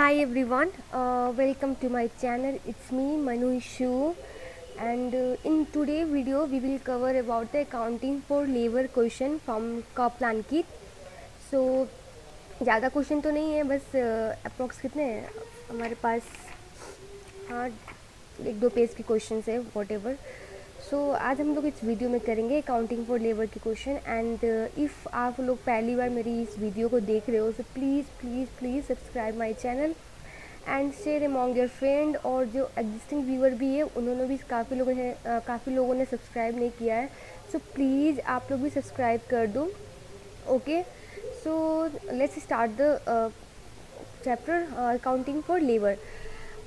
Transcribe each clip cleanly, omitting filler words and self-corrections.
Hi everyone, welcome to my channel. It's me Manu Ishu, and in today video we will cover about the accounting for labor question from Kaplan Kit. So ज़्यादा question तो नहीं है, बस approx कितने हैं हमारे पास, हाँ एक दो पेज के क्वेश्चन है वॉट एवर. सो आज हम लोग इस वीडियो में करेंगे अकाउंटिंग फॉर लेबर के क्वेश्चन. एंड इफ़ आप लोग पहली बार मेरी इस वीडियो को देख रहे हो तो please please please subscribe my channel and share among your friend. और जो एग्जिस्टिंग व्यूअर भी है उन्होंने भी काफ़ी लोगों ने सब्सक्राइब नहीं किया है, सो प्लीज़ आप लोग भी सब्सक्राइब कर दो. Okay, so let's start the chapter accounting for labour.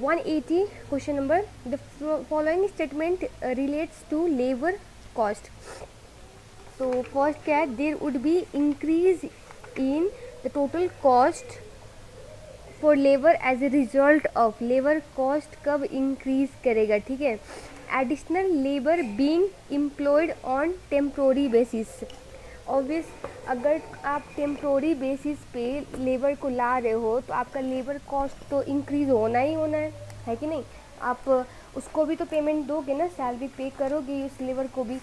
180 question number. The following statement relates to labor cost. So first क्या है, there would be increase in the total cost for labor as a result of. labor cost कब increase करेगा, ठीक है. additional labor being employed on temporary basis. Obvious अगर आप temporary basis पे labour को ला रहे हो तो आपका लेबर कॉस्ट तो इंक्रीज़ होना ही होना है कि नहीं. आप उसको भी तो पेमेंट दोगे ना, सैलरी पे करोगे उस लेबर को भी.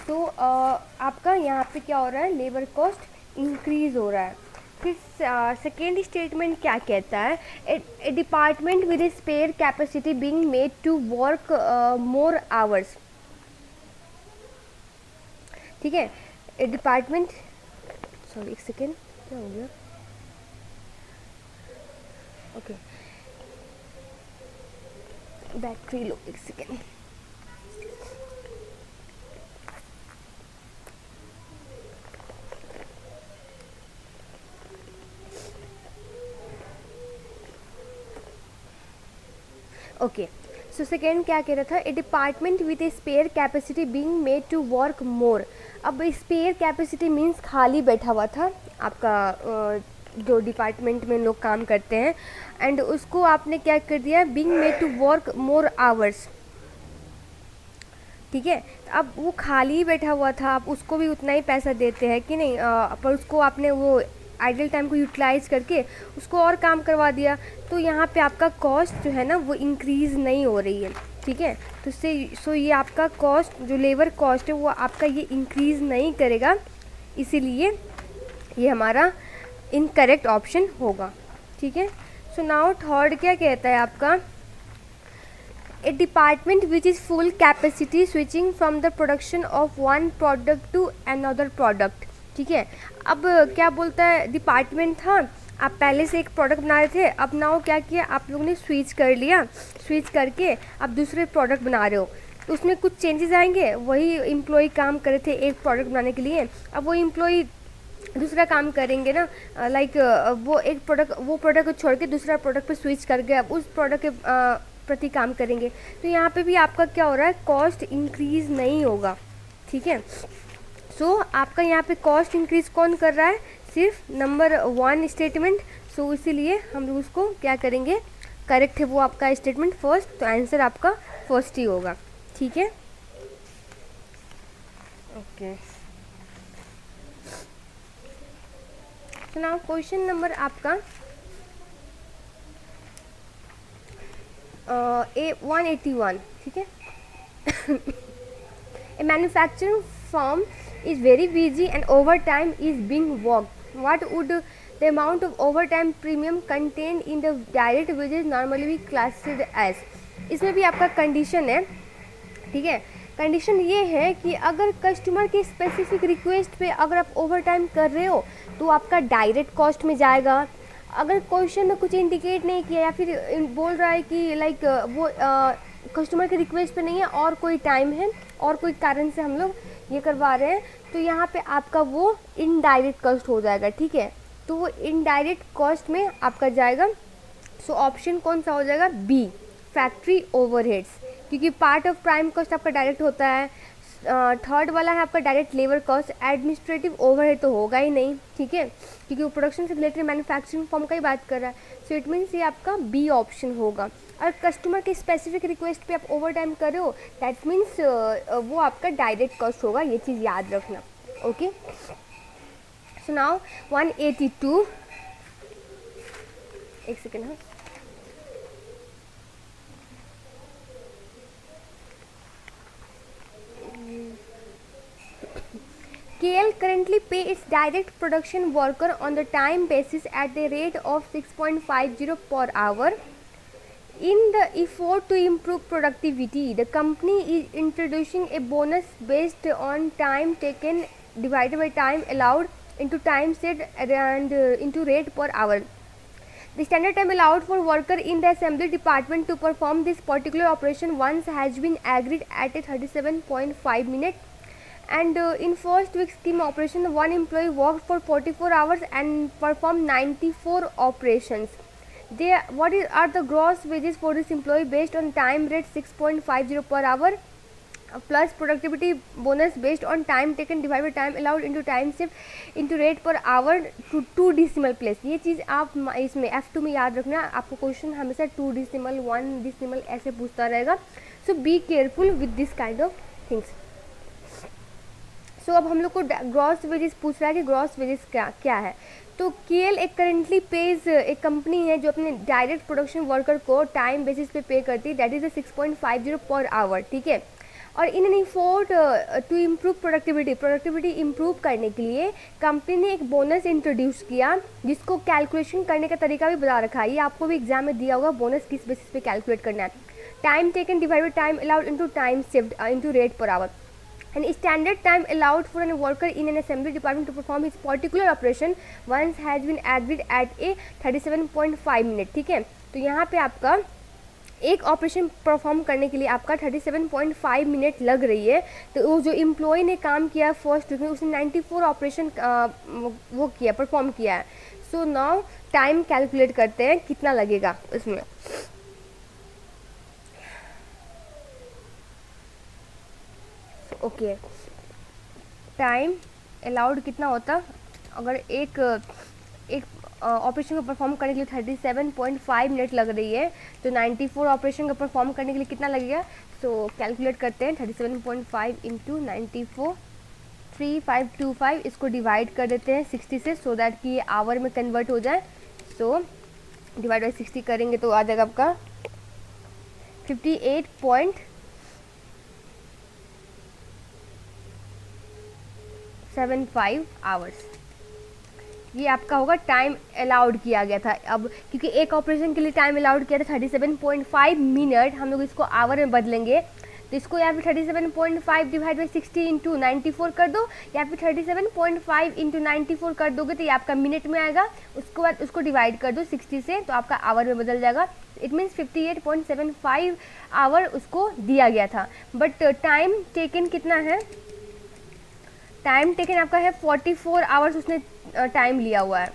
तो आपका यहाँ पे क्या हो रहा है, लेबर कॉस्ट इंक्रीज़ हो रहा है. फिर सेकेंड स्टेटमेंट क्या कहता है, a department with spare capacity being made to work more hours. ठीक है, ए डिपार्टमेंट, सॉरी एक सेकेंड क्या हो गया, ओके बैटरी लो, एक सेकेंड. ओके, सो सेकेंड क्या कह रहा था, a department with a spare capacity being made to work more. अब स्पेयर कैपेसिटी मीन्स खाली बैठा हुआ था आपका जो डिपार्टमेंट में लोग काम करते हैं, एंड उसको आपने क्या कर दिया, being made to work more hours. ठीक है, अब वो खाली बैठा हुआ था, आप उसको भी उतना ही पैसा देते हैं कि नहीं, पर उसको आपने वो आइडल टाइम को यूटिलाइज करके उसको और काम करवा दिया. तो यहाँ पे आपका कॉस्ट जो है ना वो इंक्रीज़ नहीं हो रही है, ठीक है. तो सो ये आपका कॉस्ट जो लेबर कॉस्ट है वो आपका ये इंक्रीज़ नहीं करेगा, इसीलिए ये हमारा इनकरेक्ट ऑप्शन होगा, ठीक है. सो नाउ थर्ड क्या कहता है आपका, a department which is full capacity switching from the production of one product to another product. ठीक है, अब क्या बोलता है, डिपार्टमेंट था, आप पहले से एक प्रोडक्ट बना रहे थे, अब नाउ क्या किया आप लोगों ने स्विच कर लिया, स्विच करके अब दूसरे प्रोडक्ट बना रहे हो, तो उसमें कुछ चेंजेस आएंगे. वही एम्प्लॉय काम कर रहे थे एक प्रोडक्ट बनाने के लिए, अब वो एम्प्लॉय दूसरा काम करेंगे ना, लाइक वो एक प्रोडक्ट को छोड़ के दूसरा प्रोडक्ट पे स्विच करके अब उस प्रोडक्ट के प्रति काम करेंगे. तो यहाँ पे भी आपका क्या हो रहा है, कॉस्ट इंक्रीज़ नहीं होगा, ठीक है. सो आपका यहाँ पे कॉस्ट इंक्रीज़ कौन कर रहा है, सिर्फ नंबर वन स्टेटमेंट. सो इसीलिए हम लोग उसको क्या करेंगे, करेक्ट है वो आपका स्टेटमेंट फर्स्ट, तो आंसर आपका फर्स्ट ही होगा, ठीक है. ओके, तो नाउ क्वेश्चन नंबर आपका A181, ठीक है. ए manufacturing firm is very busy and overtime is being worked. What would the amount of overtime premium contained in the direct wages normally be classified as? इसमें भी आपका condition है, ठीक है. Condition ये है कि अगर कस्टमर की स्पेसिफिक रिक्वेस्ट पे अगर आप ओवरटाइम कर रहे हो तो आपका डायरेक्ट कॉस्ट में जाएगा. अगर क्वेश्चन में कुछ इंडिकेट नहीं किया या फिर बोल रहा है कि लाइक वो कस्टमर के रिक्वेस्ट पे नहीं है और कोई टाइम है और कोई कारण से हम लोग ये करवा रहे हैं, तो यहाँ पे आपका वो इनडायरेक्ट कॉस्ट हो जाएगा, ठीक है. तो वो इनडायरेक्ट कॉस्ट में आपका जाएगा. सो ऑप्शन कौन सा हो जाएगा, बी, फैक्ट्री ओवरहेड्स, क्योंकि पार्ट ऑफ प्राइम कॉस्ट आपका डायरेक्ट होता है. थर्ड वाला है आपका direct labour cost, administrative overhead तो होगा ही नहीं, ठीक है, क्योंकि वो प्रोडक्शन से रिलेटेड मैन्युफैक्चरिंग फॉर्म का ही बात कर रहा है. सो इट मीन्स ये आपका बी ऑप्शन होगा. और कस्टमर के स्पेसिफिक रिक्वेस्ट पे आप ओवर टाइम कर रहे हो, दैट मीन्स वो आपका डायरेक्ट कॉस्ट होगा, ये चीज़ याद रखना. ओके, सो नाउ 182, एक सेकेंड, हाँ currently pay its direct production worker on the time basis at the rate of 6.50 per hour. In the effort to improve productivity, the company is introducing a bonus based on time taken divided by time allowed into time saved and into rate per hour. The standard time allowed for worker in the assembly department to perform this particular operation once has been agreed at a 37.5 minute. And in first week scheme operation, one employee worked for 44 hours and performed 94 operations. Are the gross wages for this employee based on time rate 6.50 per hour plus productivity bonus based on time taken divided by time allowed into time saved into rate per hour to 2 decimal place. ये चीज़ आप इसमें F2 में याद रखना, आपको question हमेशा 2 decimal 1 decimal ऐसे पूछता रहेगा. So be careful with this kind of things. So अब हम लोग को ग्रॉस वेजेस पूछ रहा है कि ग्रॉस वेजेस क्या है. तो केएल एक करेंटली पेज एक कंपनी है जो अपने डायरेक्ट प्रोडक्शन वर्कर को टाइम बेसिस पे पे करती है, दैट इज़ 6.50 पर आवर. ठीक है. और in an effort to improve productivity improve करने के लिए कंपनी ने एक बोनस इंट्रोड्यूस किया जिसको कैलकुलेशन करने का तरीका भी बता रखा है. ये आपको भी एग्जाम में दिया होगा, बोनस किस बेसिस पे कैलकुलेट करना है. Time taken divide by time allowed into time saved into rate per our. And standard time allowed for a worker in an assembly department to perform his particular operation once has been agreed at a 37.5 minute. ठीक है. तो यहाँ पे आपका एक operation perform करने के लिए आपका 37.5 मिनट लग रही है. तो वो जो एम्प्लॉय ने काम किया फर्स्ट वीक में उसने 94 ऑपरेशन वो किया परफॉर्म किया है. सो नाउ टाइम कैलकुलेट करते हैं कितना लगेगा उसमें. ओके, टाइम अलाउड कितना होता अगर एक ऑपरेशन को परफॉर्म करने के लिए 37.5 मिनट लग रही है तो 94 ऑपरेशन को परफॉर्म करने के लिए कितना लगेगा. सो कैलकुलेट करते हैं. 37.5 इंटू 94 3525 इसको डिवाइड कर देते हैं 60 से सो दैट कि ये आवर में कन्वर्ट हो जाए. सो डिवाइड बाई 60 करेंगे तो आ जाएगा आपका 58.75 आवर्स. ये आपका होगा टाइम अलाउड किया गया था. अब क्योंकि एक ऑपरेशन के लिए टाइम अलाउड किया था 37.5 मिनट, हम लोग इसको आवर में बदलेंगे तो इसको या फिर 37.5 डिवाइड बाई 60 इंटू 94 कर दो या फिर 37.5 इंटू 94 कर दोगे तो ये आपका मिनट में आएगा. उसके बाद उसको डिवाइड कर दो 60 से तो आपका आवर में बदल जाएगा. इट मीन्स 58.75 आवर उसको दिया गया था. बट टाइम टेकन कितना है, टाइम टेकन आपका है 44 आवर्स उसने टाइम लिया हुआ है.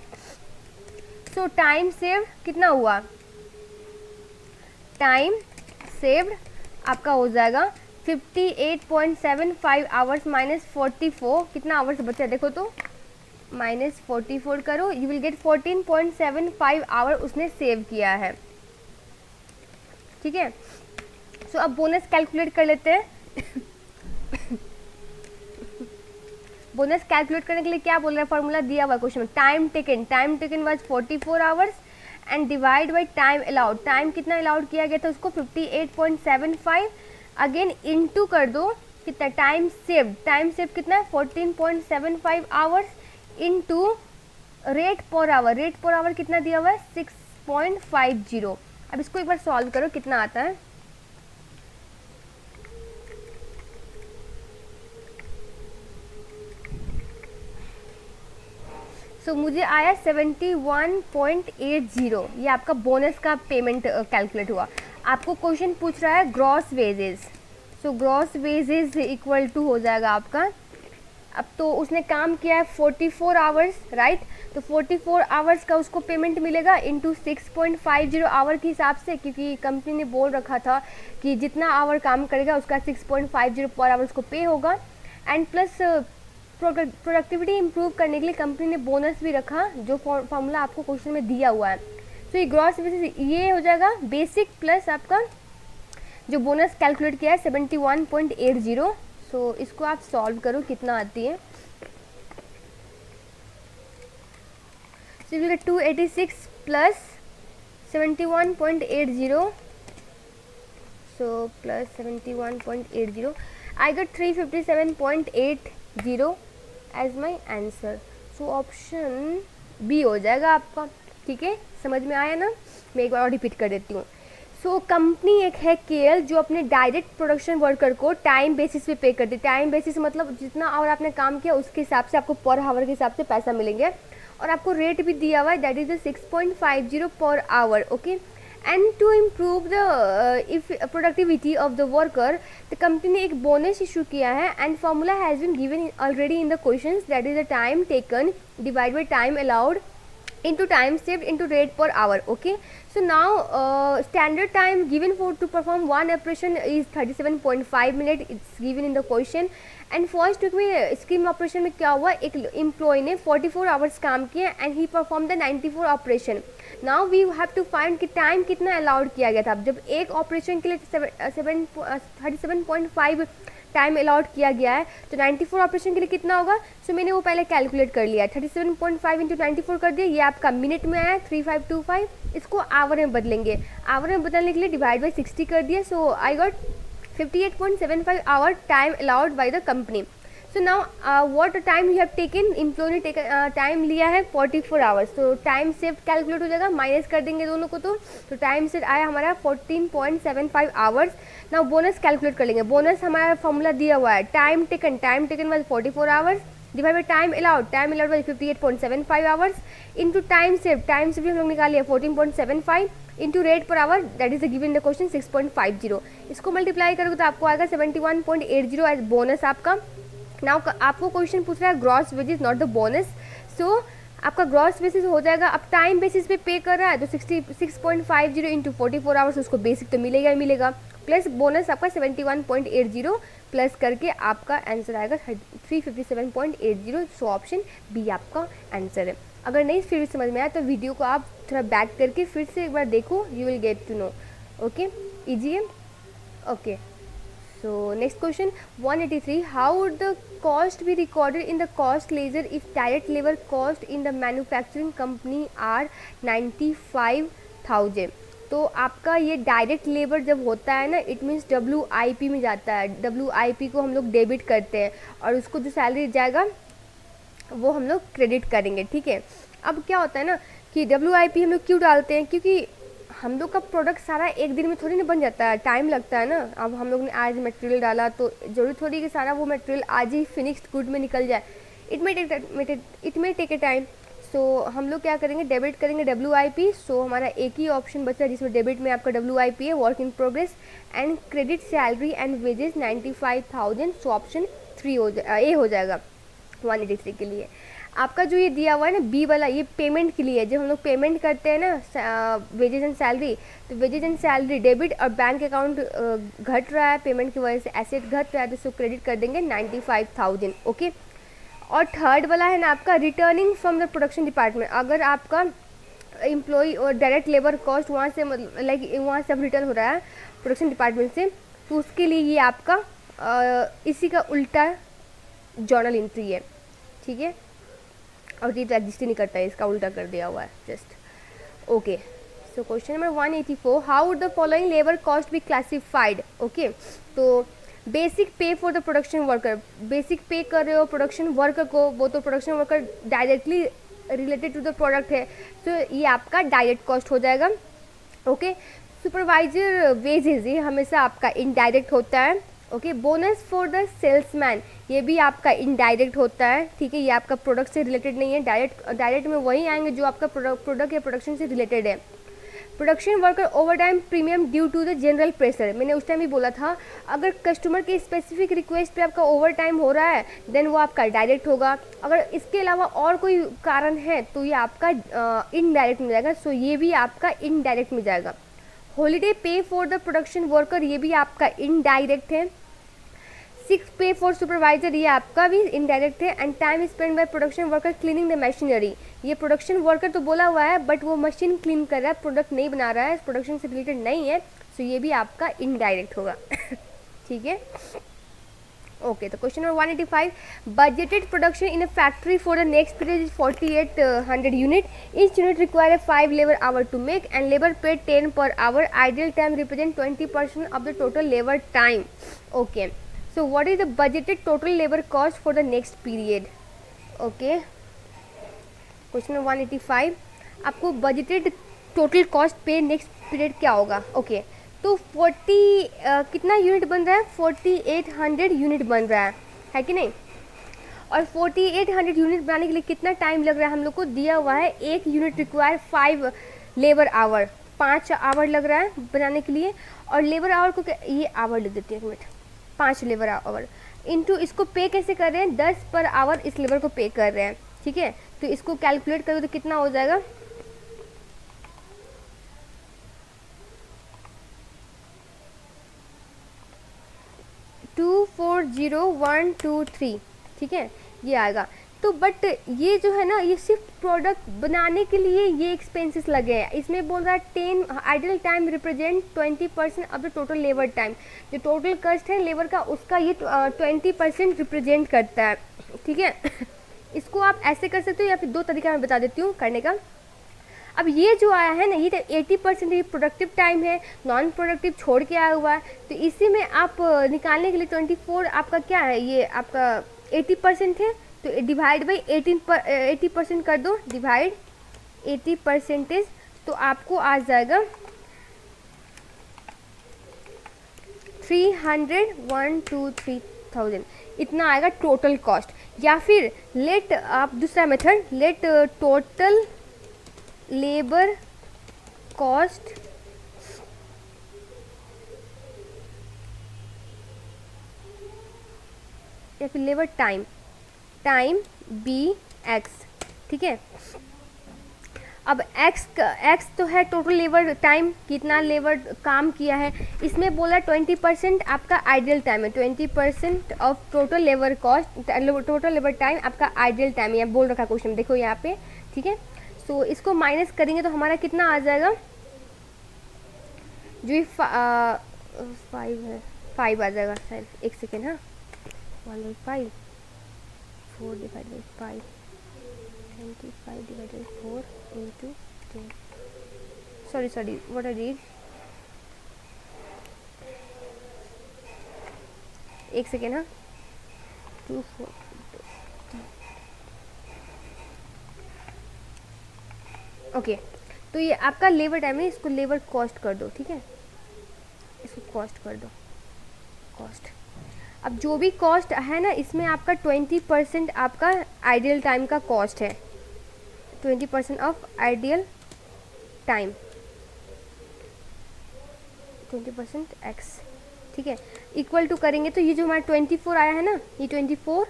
सो टाइम सेव्ड कितना हुआ, टाइम सेव्ड आपका हो जाएगा 58.75 आवर्स माइनस 44. कितना आवर्स बचा देखो तो माइनस 44 करो, यू विल गेट 14.75 आवर उसने सेव किया है. ठीक है. सो अब बोनस कैलकुलेट कर लेते हैं. बोनस कैलकुलेट करने के लिए क्या बोल रहा है, फॉर्मूला दिया हुआ है क्वेश्चन में. Time taken was 44 hours and divide by time allowed. Time कितना अलाउड किया गया था उसको 58.75. अगेन इनटू कर दो कितना टाइम सेव्ड कितना है 14.75 hours into rate per our कितना दिया हुआ है 6.50. अब इसको एक बार सॉल्व करो कितना आता है. सो मुझे आया 71.80. ये आपका बोनस का पेमेंट कैलकुलेट हुआ. आपको क्वेश्चन पूछ रहा है gross wages. So gross wages equal to हो जाएगा आपका, अब तो उसने काम किया है 44 आवर्स राइट. तो 44 आवर्स का उसको पेमेंट मिलेगा इंटू 6.50 आवर के हिसाब से, क्योंकि कंपनी ने बोल रखा था कि जितना आवर काम करेगा उसका 6.50 पर आवर उसको पे होगा. एंड प्लस प्रोडक्टिविटी इंप्रूव करने के लिए कंपनी ने बोनस भी रखा जो फॉर्मूला आपको क्वेश्चन में दिया हुआ है. तो ये ग्रॉस बेसिस ये हो जाएगा बेसिक प्लस आपका जो बोनस कैलकुलेट किया है 71.80. सो इसको आप सॉल्व करो कितना आती है. So you get 286 plus 71.80. So plus 71.80 I get 357.80. As my answer. So option B हो जाएगा आपका। ठीक है, समझ में आया ना? मैं एक बार और रिपीट कर देती हूँ। सो कंपनी एक है केएल जो अपने डायरेक्ट प्रोडक्शन वर्कर को टाइम बेसिस पे पे करती है। टाइम बेसिस मतलब जितना आवर आपने काम किया उसके हिसाब से आपको पर आवर के हिसाब से पैसा मिलेंगे, और आपको रेट भी दिया हुआ है, that is 6.50 per hour. Okay, and to improve the if productivity of the worker, the company ने एक बोनस इशू किया है, and formula has been given already in the questions, that is the time taken divide by time allowed into time saved into rate per hour. Okay, so now standard time given for to perform one operation is 37.5 minutes. It's given in the question. And first week में scheme operation में क्या हुआ, एक employ ने 44 hours काम किया and he perform the 94 operation. Now we have to find कि time कितना अलाउड किया गया था। जब एक ऑपरेशन के लिए 37.5 टाइम अलाउड किया गया है तो 94 ऑपरेशन के लिए कितना होगा। सो मैंने वो पहले कैलकुलेट कर लिया है, 37.5 इंटू 94 कर दिया, ये आपका मिनट में आया 3525। इसको आवर में बदलेंगे, आवर में बदलने के लिए डिवाइड बाई 60 कर दिया। सो I got 58.75 hour time allowed by the company. So now what time you have taken, employee ने टाइम लिया है 44 आवर्स, तो टाइम सेव कैलकुलेट हो जाएगा, माइनस कर देंगे दोनों को, तो टाइम सेव आया हमारा 14.75 आवर्स। नाउ बोनस कैलकुलेट कर लेंगे। बोनस हमारा फॉर्मूला दिया हुआ है, time taken was 44 hours divide by time allowed by 58.75 hours into time save हम लोग निकालिए 14.75 into rate per hour, that is given in the question 6.50। इसको मल्टीप्लाई करोगे तो आपको आएगा 71.80 एज बोनस आपका। नाउ आपको क्वेश्चन पूछ रहा है gross wages not the bonus, so आपका ग्रॉस बेसिस हो जाएगा। अब टाइम बेसिस पे कर रहा है तो 66.50 इंटू 44 आवर्स, उसको बेसिक तो मिलेगा ही मिलेगा, प्लस बोनस आपका 71.80 प्लस करके आपका आंसर आएगा 357.80। सो ऑप्शन बी आपका आंसर है। अगर नहीं फिर भी समझ में आया तो वीडियो को आप थोड़ा बैक करके फिर से एक बार देखो, you will get to know. Okay, easy है। Okay, so next question 183, how would the cost be recorded in the cost ledger if direct labour cost in the manufacturing company are 95,000। तो आपका ये डायरेक्ट लेबर जब होता है ना, it means WIP में जाता है। WIP को हम लोग डेबिट करते हैं और उसको जो सैलरी जाएगा वो हम लोग क्रेडिट करेंगे। ठीक है, अब क्या होता है ना कि WIP हम लोग क्यों डालते हैं, क्योंकि हम लोग का प्रोडक्ट सारा एक दिन में थोड़ी ना बन जाता है, टाइम लगता है ना। अब हम लोग ने आज मटेरियल डाला तो जरूरी थोड़ी कि सारा वो मटेरियल आज ही फिनिश्ड गुड में निकल जाए, it may take a time. So हम लोग क्या करेंगे, डेबिट करेंगे WIP। सो हमारा एक ही ऑप्शन बचा है जिसमें डेबिट में आपका WIP है, work in progress, and credit salary and wages 95,000। So option 3 ए हो जाएगा 183 के लिए। आपका जो ये दिया हुआ है ना बी वाला, ये पेमेंट के लिए है। जब हम लोग पेमेंट करते हैं ना वेजेस एंड सैलरी, तो वेजेस एंड सैलरी डेबिट और बैंक अकाउंट घट रहा है, पेमेंट की वजह से एसेट घट रहा है, तो इसको क्रेडिट कर देंगे 95,000। ओके, और थर्ड वाला है ना आपका returning from the production department. अगर आपका एम्प्लॉय और डायरेक्ट लेबर कॉस्ट वहाँ से लाइक वहाँ से अब रिटर्न हो रहा है प्रोडक्शन डिपार्टमेंट से, तो उसके लिए ये आपका इसी का उल्टा जर्नल एंट्री है। ठीक है, और ये तो एग्जिस्ट ही नहीं करता है, इसका उल्टा कर दिया हुआ है just. Okay, so question number 184, how would the following labour cost be classified. Okay, तो basic pay for the production worker, basic pay कर रहे हो प्रोडक्शन वर्कर को, वो तो production worker directly related to the product है, तो ये आपका डायरेक्ट कॉस्ट हो जाएगा। ओके, सुपरवाइजर वेजेस ये हमेशा आपका इनडायरेक्ट होता है। Okay, bonus for the salesman ये भी आपका इनडायरेक्ट होता है। ठीक है, ये आपका प्रोडक्ट से रिलेटेड नहीं है, डायरेक्ट में वही आएंगे जो आपका प्रोडक्ट या प्रोडक्शन से रिलेटेड है। Production worker over time premium due to the general pressure, मैंने उस टाइम भी बोला था, अगर कस्टमर के स्पेसिफिक रिक्वेस्ट पे आपका ओवर टाइम हो रहा है देन वो आपका डायरेक्ट होगा। अगर इसके अलावा और कोई कारण है तो ये आपका इनडायरेक्ट में जाएगा। सो ये भी आपका इनडायरेक्ट में जाएगा। हॉलीडे पे फॉर द प्रोडक्शन वर्कर ये भी आपका इनडायरेक्ट है। सिक पे फॉर सुपरवाइजर ये आपका भी इनडायरेक्ट है। And time spend by production worker cleaning the machinery, ये प्रोडक्शन वर्कर तो बोला हुआ है बट वो मशीन क्लीन कर रहा है, प्रोडक्ट नहीं बना रहा है, प्रोडक्शन से रिलेटेड नहीं है, सो ये भी आपका इनडायरेक्ट होगा। ठीक है, ओके, तो question number 185, budgeted production in a factory for the next period is 4800 unit, each unit require 5 labour hour to make and labour paid 10 per hour, ideal time represent 20% of the total labour time. Okay, so what is the budgeted total labor cost for the next period? Okay, question 185, आपको budgeted total cost पे next period क्या होगा। Okay, तो 40 कितना unit बन रहा है, 4800 unit बन रहा है कि नहीं। और 4800 यूनिट बनाने के लिए कितना टाइम लग रहा है हम लोग को दिया हुआ है, एक unit require 5 labour hour, 5 hour लग रहा है बनाने के लिए। और लेबर आवर को ये आवर लिख देती है, 1 मिनट, 5 लेबर आवर इनटू इसको पे कैसे कर रहे हैं, 10 पर आवर इस लेबर को पे कर रहे हैं, ठीक है। तो इसको कैलकुलेट करो तो कितना हो जाएगा, 240123, ठीक है, ये आएगा। तो बट ये जो है ना, ये सिर्फ प्रोडक्ट बनाने के लिए ये एक्सपेंसेस लगे हैं। इसमें बोल रहा है 10 idle time represent 20% of the total labour time. जो टोटल कॉस्ट है लेबर का, उसका ये 20% रिप्रेजेंट करता है, ठीक है। इसको आप ऐसे कर सकते हो या फिर दो तरीका मैं बता देती हूँ करने का। अब ये जो आया है ना, ये 80% ये प्रोडक्टिव टाइम है, नॉन प्रोडक्टिव छोड़ के आया हुआ है। तो इसी में आप निकालने के लिए 24 आपका क्या है, ये आपका 80% है, तो डिवाइड बाई 80% कर दो, डिवाइड 80%, तो आपको आ जाएगा 300,123,000, इतना आएगा टोटल कॉस्ट। या फिर लेट आप दूसरा method, let total labour cost या फिर लेबर टाइम बी एक्स, ठीक है। अब एक्स तो है टोटल लेबर टाइम, कितना लेबर काम किया है। इसमें बोला 20% आपका आइडियल टाइम है, 20% of total labour cost, total labour time आपका आइडियल टाइम है, बोल रखा क्वेश्चन, देखो यहाँ पे, ठीक है। तो इसको माइनस करेंगे तो हमारा कितना आ जाएगा, जो ये 5 है, 5 आ जाएगा शायद, एक सेकेंड, हाँ, 1/5, 4 divide by 5, 25 divide by 4 into 10, sorry what I did, एक सेकेंड, हाँ, 2 4, ओके। तो ये आपका लेबर टाइम है, इसको लेबर कॉस्ट कर दो, ठीक है, इसको कॉस्ट कर दो, कॉस्ट। अब जो भी कॉस्ट है ना, इसमें आपका 20% आपका आइडियल टाइम का कॉस्ट है, 20% ऑफ आइडियल टाइम, 20% एक्स, ठीक है, इक्वल टू करेंगे तो ये जो हमारा 24 आया है ना, ये 24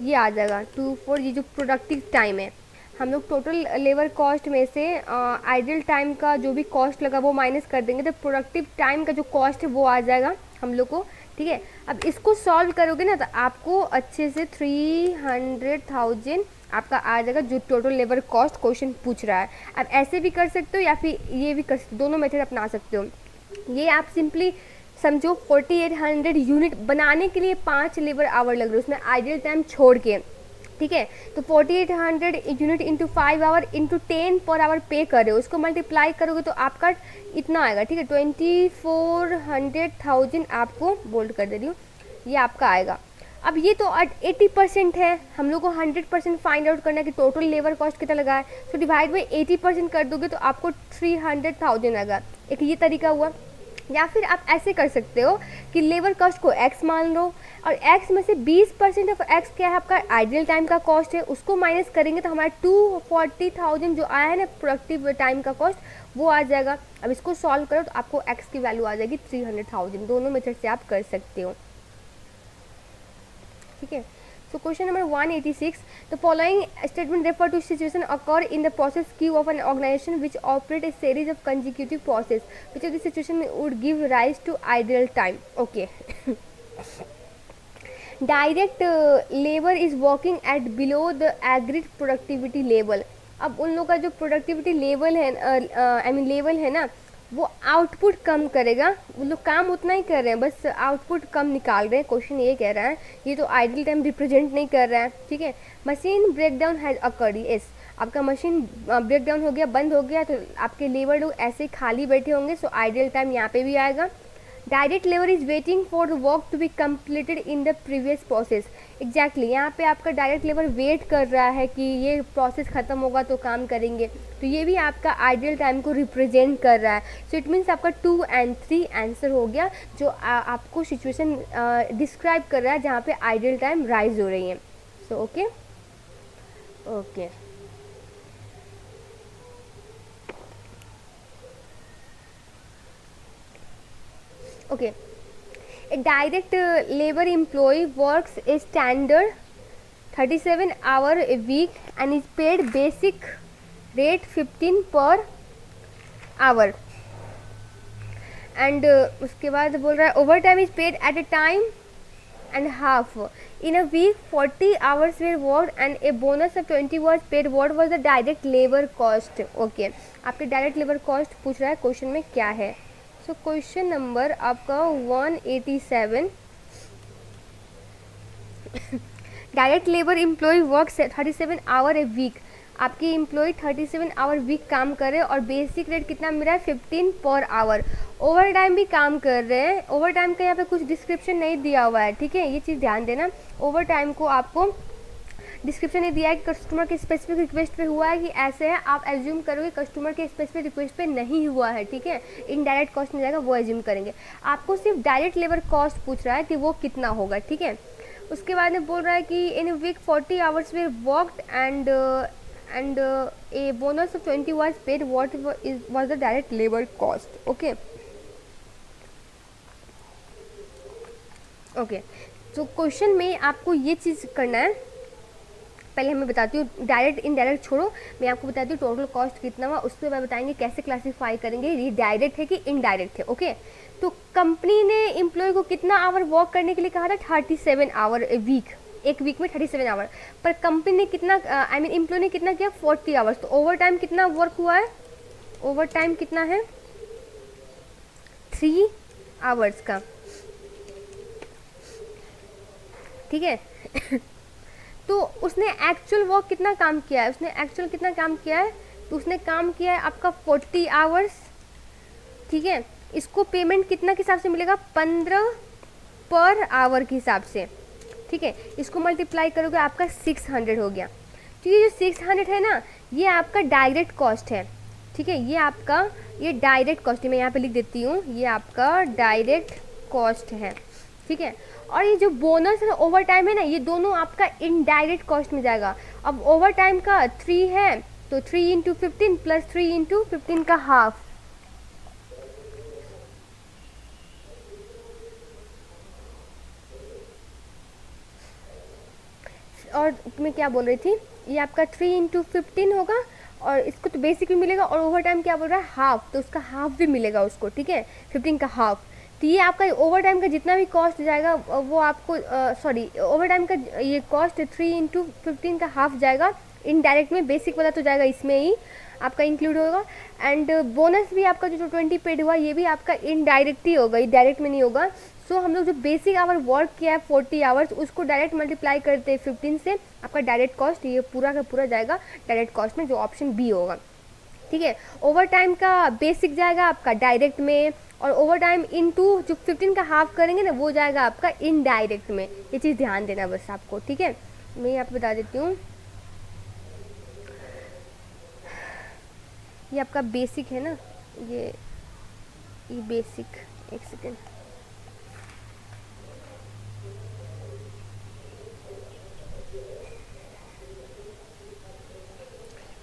ये आ जाएगा 24, ये जो प्रोडक्टिव टाइम है। हम लोग टोटल लेबर कॉस्ट में से आइडियल टाइम का जो भी कॉस्ट लगा वो माइनस कर देंगे, तो प्रोडक्टिव टाइम का जो कॉस्ट है वो आ जाएगा हम लोग को, ठीक है। अब इसको सॉल्व करोगे ना तो आपको अच्छे से 300,000 आपका आ जाएगा, जो टोटल लेबर कॉस्ट क्वेश्चन पूछ रहा है। आप ऐसे भी कर सकते हो या फिर ये भी कर सकते हो, दोनों मेथड अपना सकते हो। ये आप सिंपली समझो 4800 यूनिट बनाने के लिए 5 लेबर आवर लग रहे हैं, उसमें आइडियल टाइम छोड़ के, ठीक है। तो 4800 unit into 5 our into 10 per our पे कर रहे हो, उसको मल्टीप्लाई करोगे तो आपका इतना आएगा, ठीक है, 2400,000 आपको बोल्ड कर दे रही हूँ, ये आपका आएगा। अब ये तो 80% है, हम लोग को 100% फाइंड आउट करना है कि टोटल लेबर कॉस्ट कितना लगा है। तो डिवाइड बाई 80% कर दोगे तो आपको 300,000 आएगा, एक ये तरीका हुआ। या फिर आप ऐसे कर सकते हो कि लेबर कॉस्ट को x मान लो, और x में से 20% ऑफ x क्या है, आपका आइडियल टाइम का कॉस्ट है, उसको माइनस करेंगे तो हमारा 240,000 जो आया है ना प्रोडक्टिव टाइम का कॉस्ट, वो आ जाएगा। अब इसको सॉल्व करो तो आपको x की वैल्यू आ जाएगी 300,000। दोनों मेथड से आप कर सकते हो, ठीक है। So question number 186, the following statement refer to situation occur in the process queue of an organization which operate a series of consecutive process. Which of the situation would give rise to ideal time? Okay. Direct labor is working at below the agreed productivity level. अब उन लोगों का जो productivity level है, level है ना, वो output कम करेगा। वो लोग काम उतना ही कर रहे हैं, बस आउटपुट कम निकाल रहे हैं। क्वेश्चन ये कह रहा है, ये तो आइडियल टाइम रिप्रेजेंट नहीं कर रहा है, ठीक है। Machine breakdown has occurred, yes, आपका मशीन ब्रेकडाउन हो गया, बंद हो गया, तो आपके लेबर लोग ऐसे खाली बैठे होंगे, सो आइडियल टाइम यहाँ पे भी आएगा। Direct labour is waiting for the work to be completed in the previous process. Exactly यहाँ पे आपका डायरेक्ट लेबर वेट कर रहा है कि ये प्रोसेस ख़त्म होगा तो काम करेंगे, तो ये भी आपका आइडियल टाइम को रिप्रेजेंट कर रहा है। सो इट मीन्स आपका 2 and 3 आंसर हो गया, जो आपको सिचुएशन डिस्क्राइब कर रहा है जहाँ पे आइडियल टाइम राइज हो रही है। So okay okay okay. A direct labor employee works a standard 37 hour a week and is paid basic rate 15 per hour and उसके बाद बोल रहा है over time is paid at a time and half in a week 40 hours were worked and a bonus of 20 was paid. What was the direct labor cost? Okay, आपके direct labour cost पूछ रहा है question में क्या है। सो question number आपका 187, direct labour employ work 37 hour a week. आपकी employ 37 hour week काम कर रहे हैं और बेसिक रेट कितना मिल रहा है 15 पर आवर। ओवर टाइम भी काम कर रहे हैं, ओवर टाइम का यहाँ पे कुछ डिस्क्रिप्शन नहीं दिया हुआ है, ठीक है, ये चीज़ ध्यान देना। ओवर टाइम को आपको डिस्क्रिप्शन ने दिया है कि कस्टमर के स्पेसिफिक रिक्वेस्ट पे हुआ है कि ऐसे है, आप एज्यूम करोगे कस्टमर के स्पेसिफिक रिक्वेस्ट पे नहीं हुआ है, ठीक है, इनडायरेक्ट कॉस्ट में जाएगा वो एज्यूम करेंगे। आपको सिर्फ डायरेक्ट लेबर कॉस्ट पूछ रहा है कि वो कितना होगा, ठीक है। उसके बाद में बोल रहा है कि in week 40 hours we worked and a bonus of 20 was paid, what was the direct labour cost. Okay okay, तो क्वेश्चन में आपको ये चीज़ करना है। पहले मैं बताती हूँ, डायरेक्ट इनडायरेक्ट छोड़ो, मैं आपको बताती हूँ टोटल कॉस्ट कितना हुआ, उसके बाद बताएंगे कैसे क्लासीफाई करेंगे ये डायरेक्ट है कि इनडायरेक्ट है। ओके, तो कंपनी ने एम्प्लॉय को कितना आवर वर्क करने के लिए कहा था 37 आवर ए वीक, एक वीक में 37 आवर, पर कंपनी ने कितना आई मीन एम्प्लॉय ने कितना किया 40 आवर्स। तो ओवर टाइम कितना वर्क हुआ है, ओवर टाइम कितना है 3 आवर्स का, ठीक है। तो उसने एक्चुअल वर्क कितना काम किया है, उसने एक्चुअल कितना काम किया है, तो उसने काम किया है आपका 40 आवर्स, ठीक है। इसको पेमेंट कितना के हिसाब से मिलेगा 15 पर आवर के हिसाब से, ठीक है। इसको मल्टीप्लाई करोगे आपका 600 हो गया। तो ये जो 600 है ना, ये आपका डायरेक्ट कॉस्ट है, ठीक है, ये आपका ये डायरेक्ट कॉस्ट है, मैं यहाँ पे लिख देती हूँ, ये आपका डायरेक्ट कॉस्ट है, ठीक है। और ये जो बोनस है ओवर टाइम है ना, ये दोनों आपका इनडायरेक्ट कॉस्ट में जाएगा। अब ओवर टाइम का 3 है तो 3 इंटू 15 प्लस 3 इंटू 15 का हाफ, और मैं क्या बोल रही थी, ये आपका 3 इंटू 15 होगा और इसको तो बेसिक भी मिलेगा और ओवर टाइम क्या बोल रहा है हाफ, तो उसका हाफ भी मिलेगा उसको, ठीक है, 15 का हाफ। तो ये आपका ओवर टाइम का जितना भी कॉस्ट जाएगा वो आपको सॉरी ओवर टाइम का ये कॉस्ट 3 इंटू 15 का हाफ जाएगा इनडायरेक्ट में, बेसिक वाला तो जाएगा इसमें ही आपका इंक्लूड होगा। एंड बोनस भी आपका जो 20 पेड हुआ ये भी आपका इनडायरेक्ट ही होगा, ये डायरेक्ट में नहीं होगा। सो हम लोग जो बेसिक आवर वर्क किया है 40 आवर्स, उसको डायरेक्ट मल्टीप्लाई करते हैं 15 से, आपका डायरेक्ट कॉस्ट ये पूरा का पूरा जाएगा डायरेक्ट कॉस्ट में, जो ऑप्शन बी होगा, ठीक है। ओवर टाइम का बेसिक जाएगा आपका डायरेक्ट में और ओवर टाइम इनटू जो 15 का हाफ करेंगे ना वो जाएगा आपका इनडायरेक्ट में, ये चीज़ ध्यान देना बस आपको, ठीक है। मैं यहाँ पे बता देती हूँ, ये आपका बेसिक है ना, ये बेसिक, एक सेकेंड,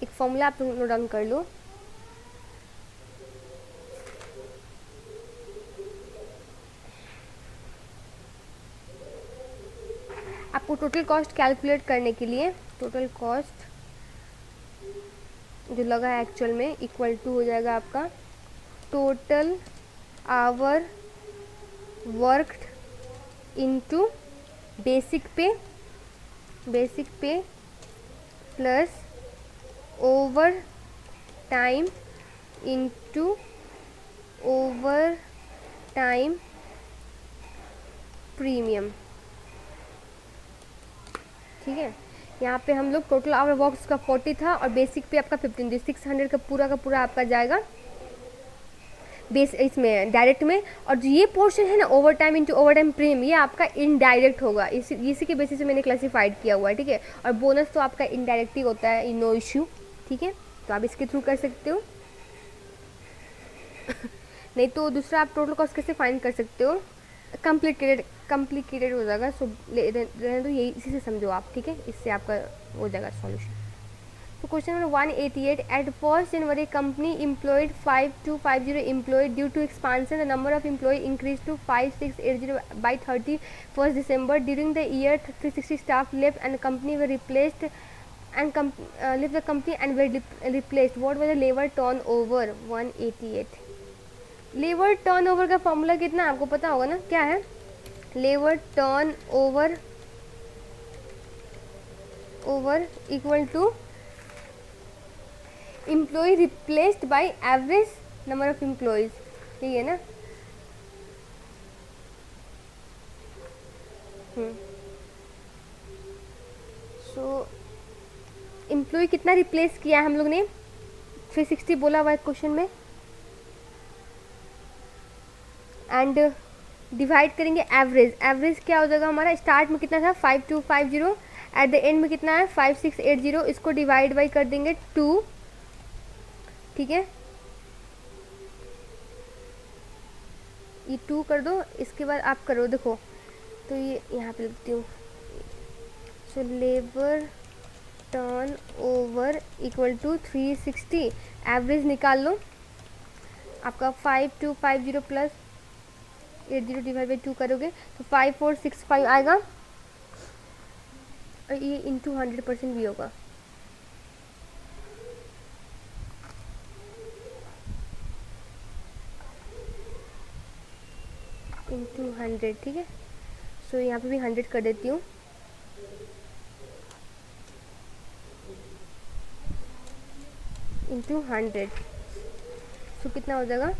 एक फॉर्मूला आप नोट डाउन कर लो। आपको टोटल कॉस्ट कैलकुलेट करने के लिए टोटल कॉस्ट जो लगा है एक्चुअल में इक्वल टू हो जाएगा आपका total hour worked into basic pay plus overtime into over time premium, ठीक है। यहाँ पे हम लोग टोटल आवर वर्क्स का 40 था और बेसिक पे आपका 15, 600 का पूरा आपका जाएगा। बेस इसमें डायरेक्ट में, और जो ये पोर्शन है ना over time into over time premium, ये आपका इनडायरेक्ट होगा, इसी के बेसिस से मैंने क्लासीफाइड किया हुआ है, ठीक है। और बोनस तो आपका इनडायरेक्ट ही होता है, नो इशू, ठीक है। तो आप इसके थ्रू कर सकते हो नहीं तो दूसरा आप टोटल कॉस्ट कैसे फाइंड कर सकते हो, कम्प्लिकेटेड हो जाएगा, सो रहने दो, यही इसी से समझो आप, ठीक है, इससे आपका हो जाएगा सॉल्यूशन। तो question number 188, at 1st January company employed 5250 employee due to expansion the number of employee increased to 5680 by 31st December. During the year 360 staff left and company were replaced and left the company and were replaced. What was the labor turnover? 188. Labour turnover का formula कितना आपको पता होगा ना, क्या है labour turnover equal to employ replaced by average number of employees, ठीक है ना। सो एम्प्लॉय कितना रिप्लेस किया है हम लोग ने, 360 बोला हुआ है क्वेश्चन में, एंड डिवाइड करेंगे एवरेज। एवरेज क्या हो जाएगा हमारा, स्टार्ट में कितना था 5250, एट द एंड में कितना है 5680, इसको डिवाइड बाई कर देंगे 2, ठीक है, ये 2 कर दो, इसके बाद आप करो, देखो तो ये यहाँ पे लिखती हूँ। So labour turnover equal to 360, average निकाल लो, आपका 5250 प्लस 80 डिवाइड बाई 2 करोगे तो 5465 आएगा, और ये इंटू 100% भी होगा, इंटू 100, ठीक है। सो यहाँ पे भी 100 कर देती हूँ, इंटू 100, सो कितना हो जाएगा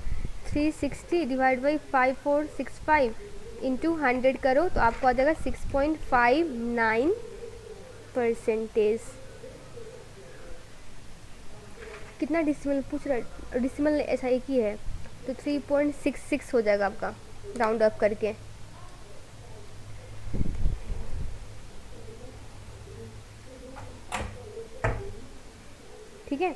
360 डिवाइड बाई 5465 इंटू 100 करो तो आपको आ जाएगा 6.59%। कितना डिसिमल पूछ रहा है, डिसिमल ऐसा एक ही है, तो 3.66 हो जाएगा आपका राउंड अप करके, ठीक है,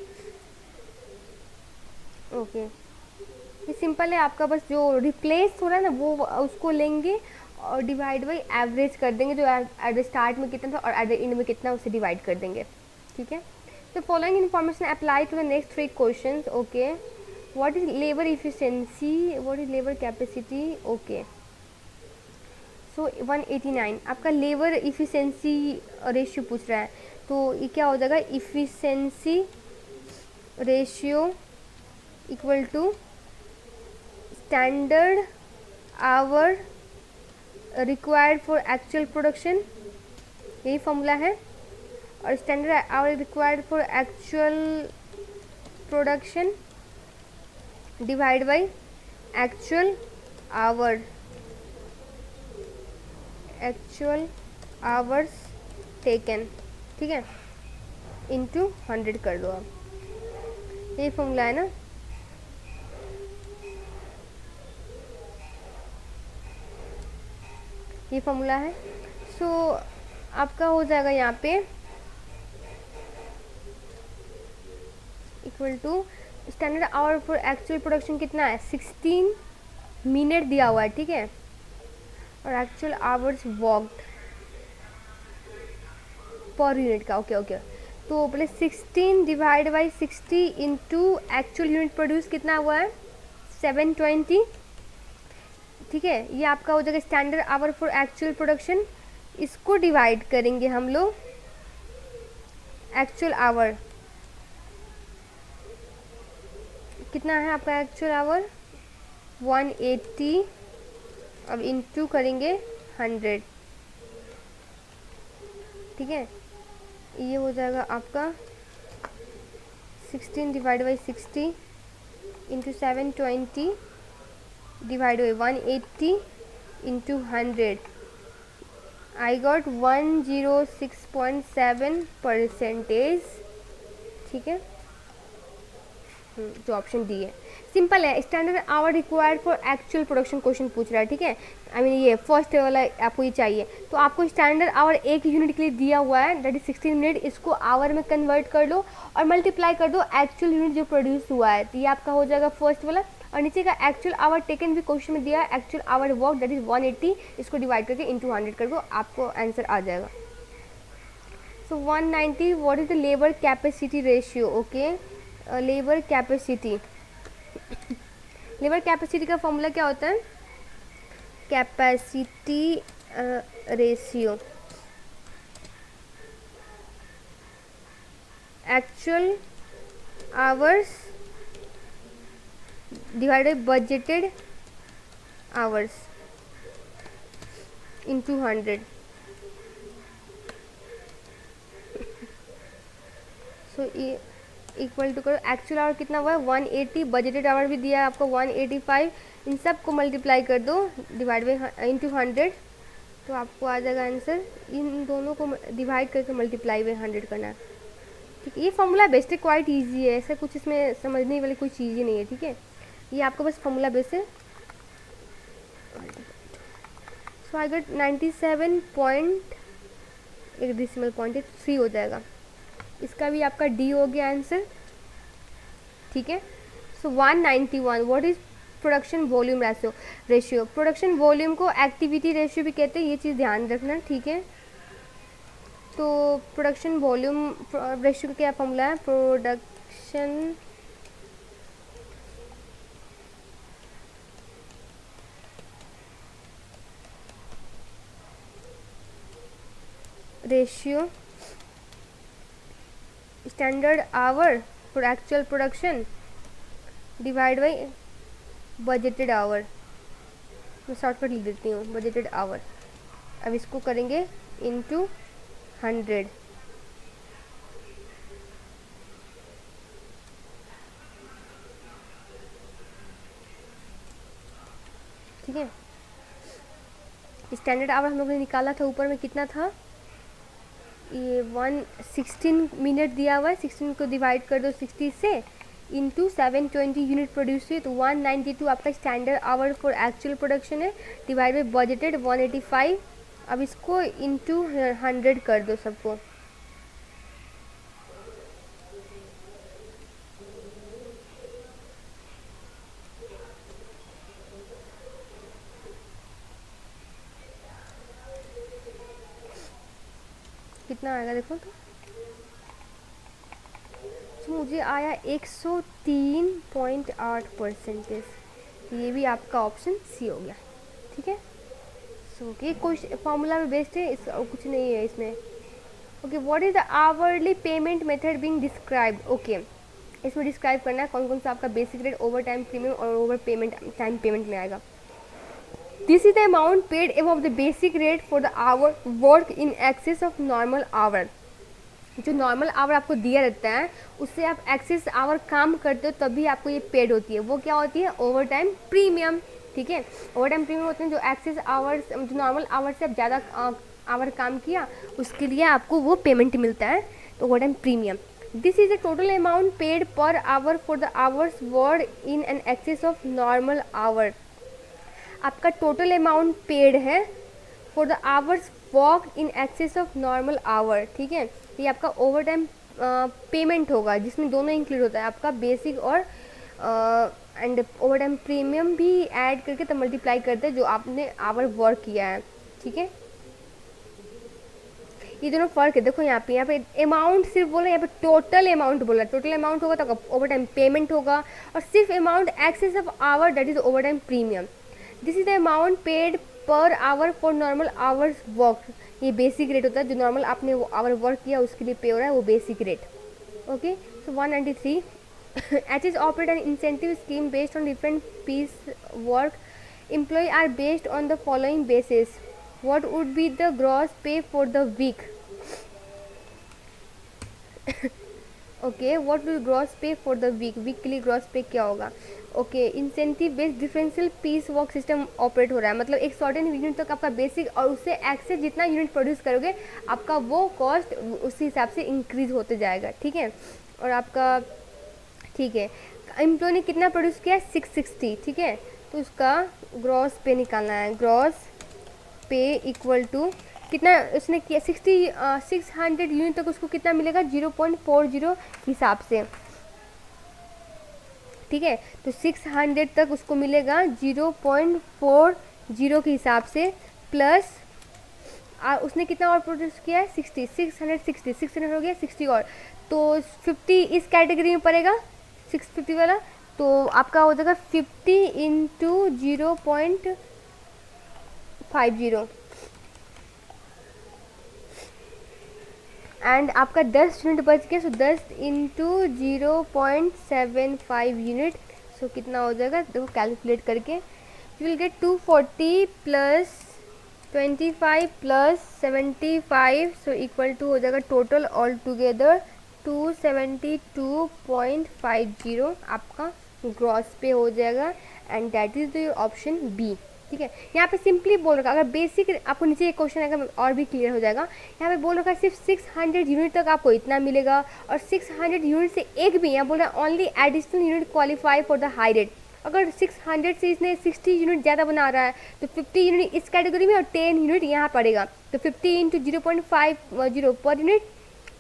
ओके। ये सिंपल है आपका, बस जो रिप्लेस हो रहा है ना वो उसको लेंगे और डिवाइड बाई एवरेज कर देंगे, जो एट द स्टार्ट में कितना था और एट द एंड में कितना, उसे डिवाइड कर देंगे, ठीक है। तो following information apply to the next 3 questions, okay. What is labour efficiency, what is labour capacity, okay. So 189 आपका लेबर इफिशिएंसी रेशियो पूछ रहा है, तो ये क्या हो जाएगा, efficiency ratio equal to standard hour required for actual production, यही फॉर्मूला है, और standard hour required for actual production divide by actual hours taken, ठीक है, इंटू 100 कर दो आप, यही फॉर्मूला है ना। ये फॉर्मूला है, सो आपका हो जाएगा यहाँ पे equal to standard hour for actual production कितना है 16 मिनट दिया हुआ है, ठीक है, और actual hours worked per unit का, ओके ओके। तो पहले 16 divide by 60 into actual unit produce कितना हुआ है 720, ठीक है, ये आपका हो जाएगा standard hour for actual production, इसको डिवाइड करेंगे हम लोग एक्चुअल आवर, कितना है आपका एक्चुअल आवर 180, अब इंटू करेंगे 100, ठीक है, ये हो जाएगा आपका 16 divide by 60 into 720 divide by 180 into 100, I got 106.7%, ठीक है, जो ऑप्शन डी है। सिंपल है, standard hour required for actual production question पूछ रहा है, ठीक है। आई मीन ये फर्स्ट वाला आपको ये चाहिए, तो आपको स्टैंडर्ड आवर एक यूनिट के लिए दिया हुआ है, दैट इज 16 मिनट, इसको आवर में कन्वर्ट कर लो और मल्टीप्लाई कर दो एक्चुअल यूनिट जो प्रोड्यूस हुआ है, तो ये आपका हो जाएगा फर्स्ट वाला। और नीचे का एक्चुअल आवर टेकन भी क्वेश्चन में दिया है, actual our work that is 180, इसको डिवाइड करके इंटू 100 कर दो, आपको आंसर आ जाएगा। सो 190 what is the labour capacity ratio, okay. Labour capacity, labour capacity का फॉर्मूला क्या होता है, capacity ratio actual hours divided budgeted hours into 100। सो ये इक्वल टू करो, एक्चुअल आवर कितना हुआ है 180, बजटेड आवर भी दिया है आपको 185, इन सब को मल्टीप्लाई कर दो डिवाइड बाई इंटू 100, तो आपको आ जाएगा आंसर। इन दोनों को डिवाइड करके मल्टीप्लाई बाई 100 करना है, ठीक है। ये फॉर्मूला बेस्ट है, क्वाइट ईजी है, ऐसा कुछ इसमें समझने वाली कोई चीज़ ही नहीं है, ठीक है। ये आपको बस फॉर्मूला बेस है। सो आई गेट 97 पॉइंट, एक डेसिमल पॉइंट 3 हो जाएगा, इसका भी आपका डी हो गया आंसर, ठीक है। सो 191 what is production volume ratio, production volume को एक्टिविटी रेशियो भी कहते हैं, ये चीज़ ध्यान रखना, ठीक है। तो प्रोडक्शन वॉल्यूम रेशियो का क्या फॉर्मूला है, production ratio standard hour for actual production divide by budgeted hour, मैं शॉर्टकट लिख देती हूँ, बजटेड आवर। अब इसको करेंगे इनटू 100, ठीक है। स्टैंडर्ड आवर हम लोगों ने निकाला था, ऊपर में कितना था, ये 116 मिनट दिया हुआ है, 16 को डिवाइड कर दो 60 से, इंटू 720 यूनिट प्रोड्यूस हुई, तो 192 आपका standard hour for actual production है, डिवाइड बाई बजटेड 185। अब इसको इंटू 100 कर दो सबको, कितना आएगा देखो तो मुझे आया 103.8%, ये भी आपका ऑप्शन सी हो गया, ठीक है। सो ये क्वेश्चन फॉर्मूला में बेस्ड है, इस कुछ नहीं है इसमें। Okay, what is the hourly payment method being described, okay. इसमें डिस्क्राइब करना है कौन कौन सा आपका basic rate, over time premium और ओवर पेमेंट टाइम पेमेंट में आएगा। This is the amount paid above the basic rate for the hour work in excess of normal hour, जो नॉर्मल आवर आपको दिया रहता है उससे आप एक्सेस आवर काम करते हो तभी आपको ये पेड होती है, वो क्या होती है, ओवर टाइम प्रीमियम, ठीक है। ओवर टाइम प्रीमियम होते हैं जो एक्सेस आवर्स, जो नॉर्मल आवर से आप ज़्यादा आवर काम किया उसके लिए आपको वो पेमेंट मिलता है, तो over time premium. This is the total amount paid per hour for the hours worked in an excess of normal hour, आपका टोटल अमाउंट पेड है for the hours work in excess of normal hour, ठीक है। ये आपका over time payment होगा जिसमें दोनों include होता है, आपका बेसिक और एंड ओवर टाइम प्रीमियम भी ऐड करके तब मल्टीप्लाई करते हैं जो आपने आवर वर्क किया है, ठीक है। ये दोनों फर्क है, देखो यहाँ पे अमाउंट सिर्फ बोला, यहाँ पे टोटल अमाउंट बोला, टोटल अमाउंट होगा तो ओवर टाइम पेमेंट होगा, और सिर्फ amount excess of hour that is over time premium. This is the amount paid per hour for normal hours work, ये बेसिक रेट होता है, जो नॉर्मल आपने वो आवर वर्क किया उसके लिए पे हो रहा है वो basic rate, okay. So 193 H operate an incentive scheme based on different piece work, employ are based on the following basis, what would be the gross pay for the week, okay, what will gross pay for the week, week के लिए gross pay क्या होगा, okay. Incentive based differential piece work system operate हो रहा है, मतलब एक certain unit तक आपका बेसिक और उससे एक्सेस जितना यूनिट प्रोड्यूस करोगे आपका वो कॉस्ट उसी हिसाब से इंक्रीज होते जाएगा, ठीक है। और आपका ठीक है। एम्प्लॉय ने कितना प्रोड्यूस किया, 660, ठीक है। तो उसका ग्रॉस पे निकालना है, ग्रॉस पे इक्वल टू कितना उसने किया, 600 यूनिट तक उसको कितना मिलेगा, 0.40 के हिसाब से, ठीक है। तो 600 तक उसको मिलेगा 0.40 के हिसाब से, प्लस उसने कितना और प्रोड्यूस किया है, 600 हो गया 60 और, तो 50 इस कैटेगरी में पड़ेगा 650 वाला। तो आपका हो जाएगा 50 इंटू 0.50 एंड आपका 10 यूनिट बच गया। सो 10 इंटू 0.75 यूनिट, सो कितना हो जाएगा, देखो कैलकुलेट करके, you will get 240 plus 25 plus 75, so equal to हो जाएगा टोटल ऑल टुगेदर 272.50 आपका ग्रॉस पे हो जाएगा, and that is the option B, ठीक है। यहाँ पे सिंपली बोल रखा, अगर बेसिक आपको नीचे एक क्वेश्चन आएगा और भी क्लियर हो जाएगा। यहाँ पे बोल रखा है सिर्फ 600 यूनिट तक आपको इतना मिलेगा, और 600 यूनिट से एक भी, यहाँ बोल रहा है only additional unit qualify for the high rate. अगर 600 से इसने 60 यूनिट ज़्यादा बना रहा है तो 50 यूनिट इस कैटेगरी में और 10 यूनिट यहाँ पड़ेगा। तो 50 इंटू 0.50 पर यूनिट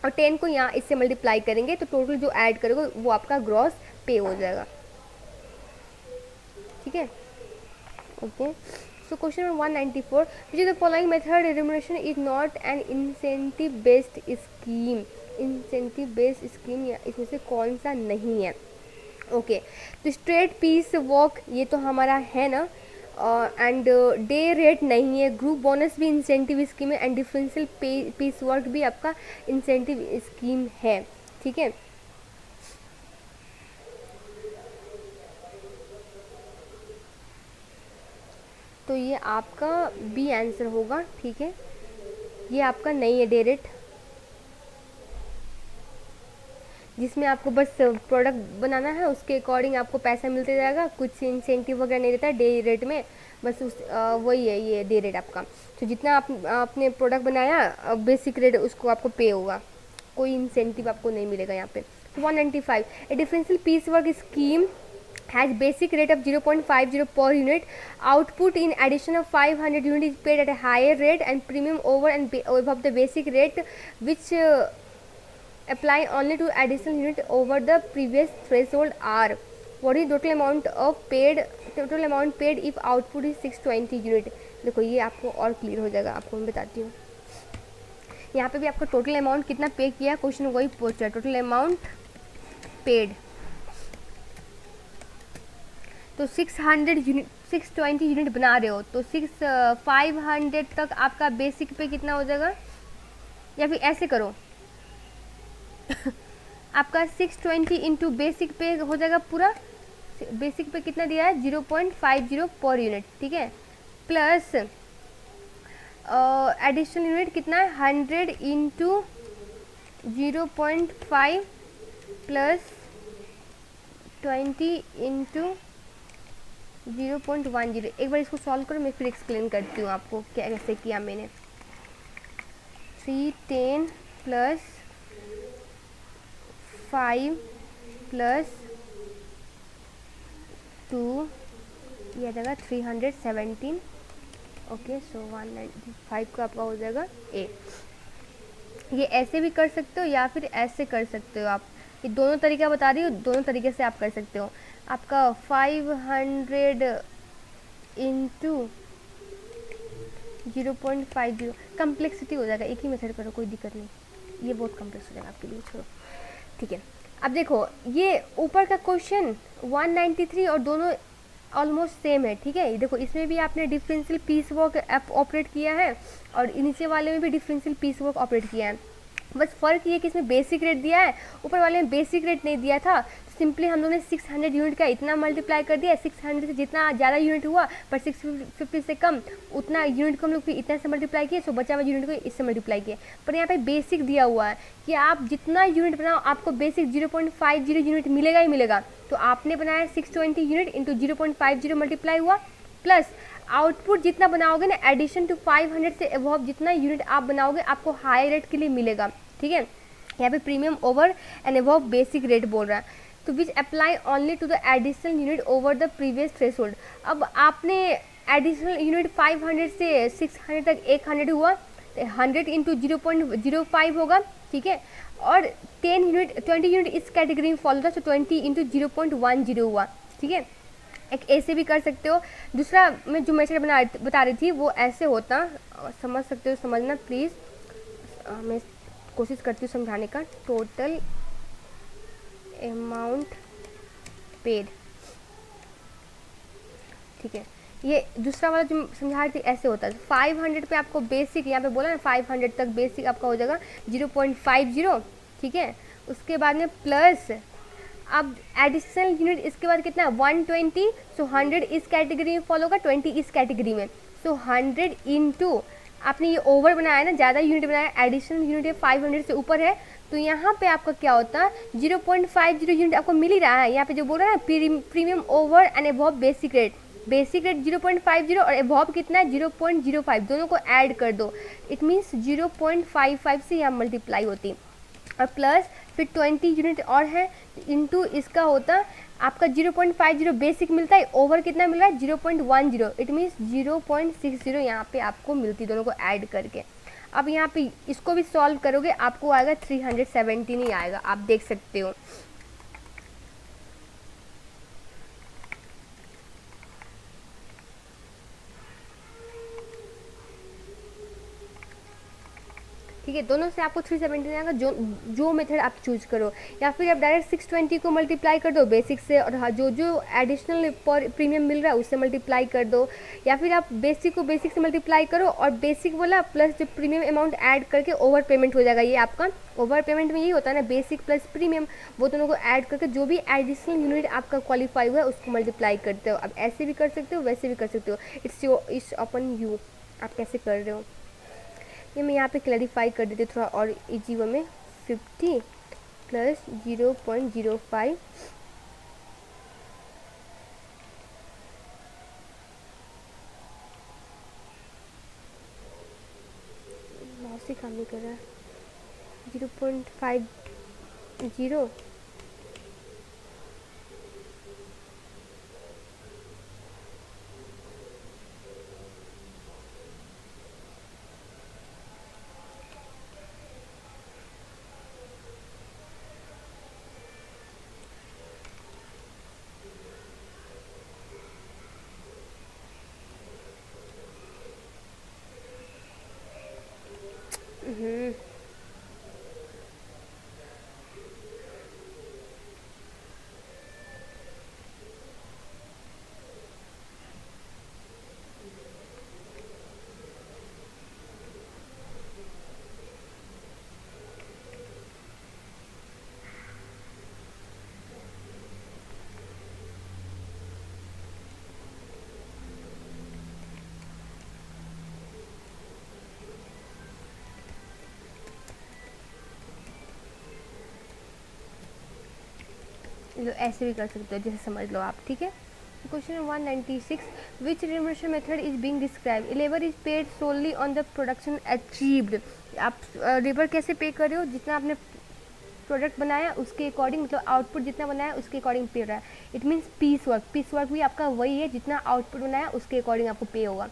और 10 को यहाँ इससे मल्टीप्लाई करेंगे, तो टोटल जो ऐड करेगा वो आपका ग्रॉस पे हो जाएगा, ठीक है। Okay, so question number 194, which is the following method remuneration is not an incentive based scheme. Incentive based scheme इसमें से कौन सा नहीं है, ओके। तो स्ट्रेट पीस वॉक ये तो हमारा है ना, एंड डे रेट नहीं है, ग्रुप बोनस भी इंसेंटिव स्कीम है, एंड डिफरेंशियल पीस वर्क भी आपका इंसेंटिव स्कीम है, ठीक है। तो ये आपका बी आंसर होगा, ठीक है। ये आपका नहीं है डे रेट, जिसमें आपको बस प्रोडक्ट बनाना है, उसके अकॉर्डिंग आपको पैसा मिलते जाएगा, कुछ इंसेंटिव वगैरह नहीं रहता है डे रेट में, बस उस वही है ये डे रेट आपका। तो जितना आपने प्रोडक्ट बनाया बेसिक रेट उसको आपको पे होगा, कोई इंसेंटिव आपको नहीं मिलेगा यहाँ पे। 195, a differential piece work scheme has basic rate of 0.50 per unit. Output in addition of 500 unit is paid at a higher rate and premium over and above the basic rate, which apply only to additional unit over the previous threshold are. What is total amount paid if output is 620 unit? देखो ये आपको और clear हो जाएगा, आपको मैं बताती हूँ। यहाँ पे भी आपको टोटल अमाउंट कितना पे किया क्वेश्चन वही पूछ रहा है, टोटल अमाउंट पेड। तो 620 यूनिट बना रहे हो तो 500 तक आपका बेसिक पे कितना हो जाएगा, या फिर ऐसे करो आपका 620 इंटू बेसिक पे हो जाएगा पूरा, बेसिक पे कितना दिया है 0.50 पर यूनिट, ठीक है, प्लस एडिशनल यूनिट कितना है 100 इंटू 0.5 प्लस 20 इंटू 0.10। एक बार इसको सॉल्व करो, मैं फिर एक्सप्लेन करती हूँ आपको क्या कैसे किया मैंने। 310 प्लस 5 प्लस 2 ये जाएगा 317, ओके। सो 195 का आपका हो जाएगा ए। ये ऐसे भी कर सकते हो या फिर ऐसे कर सकते हो आप, ये दोनों तरीका बता रही हूँ, दोनों तरीके से आप कर सकते हो। आपका 500 इंटू 0.50 कम्प्लेक्सिटी हो जाएगा, एक ही मेथड करो कोई दिक्कत नहीं, ये बहुत कम्प्लेक्स हो जाएगा आपके लिए, छोड़ो, ठीक है। अब देखो ये ऊपर का क्वेश्चन 193 और दोनों ऑलमोस्ट सेम है, ठीक है। देखो इसमें भी आपने डिफरेंशियल पीस वर्क ऑपरेट किया है और नीचे वाले में भी डिफरेंशियल पीस वर्क ऑपरेट किया है, बस फ़र्क ये कि इसमें बेसिक रेट दिया है, ऊपर वाले में बेसिक रेट नहीं दिया था। सिंपली हम लोगों ने 600 यूनिट का इतना मल्टीप्लाई कर दिया, 600 से जितना ज़्यादा यूनिट हुआ पर 650 से कम उतना यूनिट को हम लोग फिर इतना से मल्टीप्लाई किए, सो बचा हुआ यूनिट को इससे मल्टीप्लाई किए। पर यहाँ पे बेसिक दिया हुआ है कि आप जितना यूनिट बनाओ आपको बेसिक 0.50 यूनिट मिलेगा ही मिलेगा। तो आपने बनाया 620 यूनिट इंटू 0.50 मल्टीप्लाई हुआ, प्लस आउटपुट जितना बनाओगे ना एडिशन टू 500 से अबव जितना यूनिट आप बनाओगे आपको हाई रेट के लिए मिलेगा, ठीक है। यहाँ पे premium over and above basic rate बोल रहा है। तो which apply only to the additional unit over the previous threshold. अब आपने एडिशनल यूनिट 500 से 600 तक 100 हुआ, 100 इंटू 0.05 होगा, ठीक है, और 20 यूनिट इस कैटेगरी में फॉलो था, तो 20 इंटू 0.10 हुआ, ठीक है। एक ऐसे भी कर सकते हो। दूसरा मैं जो मेथड बता रही थी वो ऐसे होता, समझ सकते हो, समझना प्लीज़, मैं कोशिश करती हूँ समझाने का। टोटल अमाउंट पेड, ठीक है, ये दूसरा वाला जो समझा रही थी ऐसे होता है। 500 पे आपको बेसिक, यहाँ पे बोला ना 500 तक बेसिक आपका हो जाएगा 0.50, ठीक है। उसके बाद में प्लस अब एडिशनल यूनिट इसके बाद कितना है 120, सो 100 इस कैटेगरी में फॉलो होगा, 20 इस कैटेगरी में, सो 100 इंटू आपने ये ओवर बनाया ना, ज़्यादा यूनिट बनाया, एडिशनल यूनिट है 500 से ऊपर है, तो यहाँ पे आपका क्या होता है 0.50 यूनिट आपको मिल ही रहा है। यहाँ पे जो बोल रहा है ना premium over and above basic rate, basic rate 0.50 और अबव कितना है 0.05, दोनों को ऐड कर दो, इट मीन्स 0.55 से यहाँ मल्टीप्लाई होती, और प्लस फिर 20 यूनिट और है इंटू इसका होता आपका 0.50 बेसिक मिलता है, ओवर कितना मिल रहा है 0.10, इट मीन्स 0.60 यहाँ पे आपको मिलती, दोनों को ऐड करके। अब यहाँ पे इसको भी सॉल्व करोगे आपको आएगा 317 ही आएगा, आप देख सकते हो। ठीक है, दोनों से आपको 317 आएगा, जो मेथड आप चूज करो, या फिर आप डायरेक्ट 620 को मल्टीप्लाई कर दो बेसिक से, और हाँ जो एडिशनल प्रीमियम मिल रहा है उससे मल्टीप्लाई कर दो, या फिर आप बेसिक को बेसिक से मल्टीप्लाई करो और बेसिक वाला प्लस जो प्रीमियम अमाउंट ऐड करके ओवर पेमेंट हो जाएगा। ये आपका ओवर पेमेंट में यही होता है ना, बेसिक प्लस प्रीमियम, वो दोनों को ऐड करके जो भी एडिशनल यूनिट आपका क्वालिफाई हुआ है उसको मल्टीप्लाई करते हो। अब ऐसे भी कर सकते हो, वैसे भी कर सकते हो, इट्स अपन यू, आप कैसे कर रहे हो। ये मैं यहाँ पे क्लैरिफाई कर देती हूँ थोड़ा और इजी वे में। 50 प्लस 0.05 माउस ही काम नहीं कर रहा है, 0.50 ऐसे भी कर सकते हो, जैसे समझ लो आप, ठीक है। Question 196, which remuneration method is being describe, labour is paid solely on the production achieved. आप लेबर कैसे पे कर रहे हो, जितना आपने प्रोडक्ट बनाया उसके अकॉर्डिंग, मतलब आउटपुट जितना बनाया उसके अकॉर्डिंग पे हो रहा है। इट मीन्स पीस वर्क भी आपका वही है, जितना आउटपुट बनाया उसके अकॉर्डिंग आपको पे होगा।